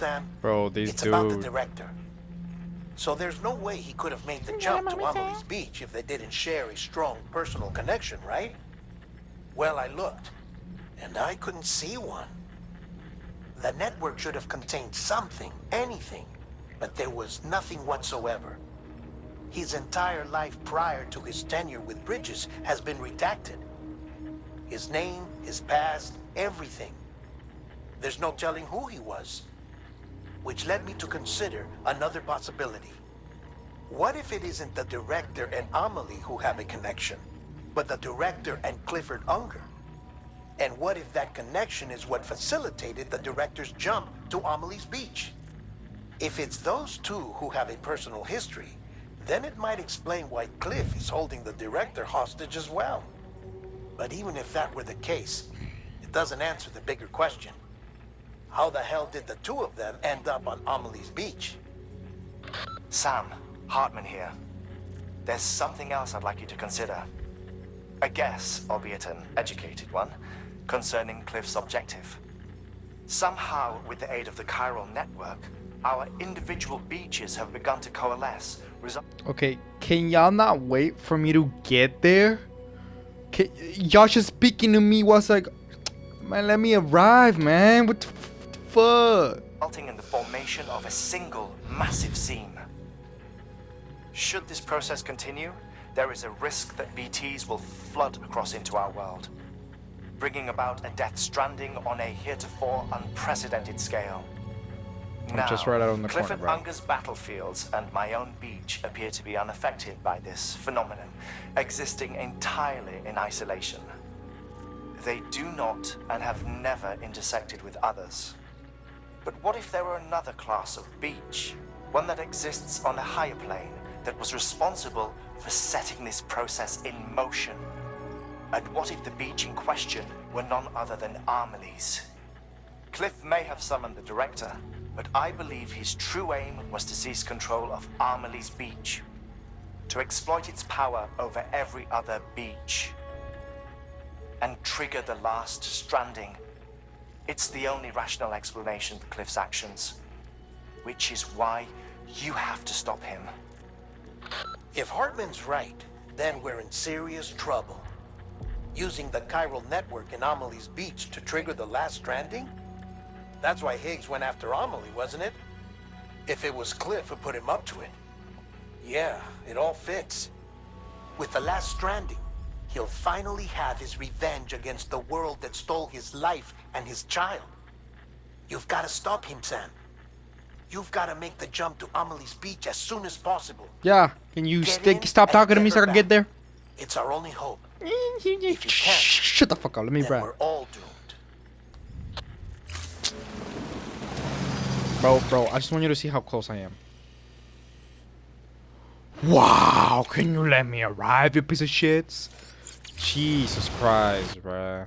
Sam? Bro, this It's about the dude. director. So there's no way he could have made the jump to Amelie's Beach if they didn't share a strong personal connection, right? Well, I looked, and I couldn't see one. The network should have contained something, anything, but there was nothing whatsoever. His entire life prior to his tenure with Bridges has been redacted. His name, his past, everything. There's no telling who he was. Which led me to consider another possibility. What if it isn't the director and Amelie who have a connection, but the director and Clifford Unger? And what if that connection is what facilitated the director's jump to Amelie's Beach? If it's those two who have a personal history, then it might explain why Cliff is holding the director hostage as well. But even if that were the case, it doesn't answer the bigger question. How the hell did the two of them end up on Amelie's Beach? Sam, Hartman here. There's something else I'd like you to consider. A guess, albeit an educated one, concerning Cliff's objective. Somehow, with the aid of the chiral network, our individual beaches have begun to coalesce. Okay, can y'all not wait for me to get there? Y'all just speaking to me was like, man, let me arrive, man. What the fuck? Resulting in the formation of a single massive seam. Should this process continue, there is a risk that BTs will flood across into our world, bringing about a death stranding on a heretofore unprecedented scale. I'm just right out on the corner, Clifford bro. Unger's battlefields and my own beach appear to be unaffected by this phenomenon, existing entirely in isolation. They do not and have never intersected with others. But what if there were another class of beach, one that exists on a higher plane, that was responsible for setting this process in motion? And what if the beach in question were none other than Amelie's? Cliff may have summoned the director, but I believe his true aim was to seize control of Amelie's Beach, to exploit its power over every other beach, and trigger the last stranding. It's the only rational explanation for Cliff's actions, which is why you have to stop him. If Hartman's right, then we're in serious trouble. Using the chiral network in Amelie's Beach to trigger the last stranding? That's why Higgs went after Amelie, wasn't it? If it was Cliff who put him up to it. Yeah, it all fits. With the last stranding, he'll finally have his revenge against the world that stole his life and his child. You've got to stop him, Sam. You've got to make the jump to Amelie's Beach as soon as possible. Yeah, can you Get in stop and talking to get me so I her can get back. there? It's our only hope. If you can't, Shut the fuck up. Let me then rap. we're all doomed. Bro, I just want you to see how close I am. Wow, can you let me arrive, you piece of shits? Jesus Christ, bruh.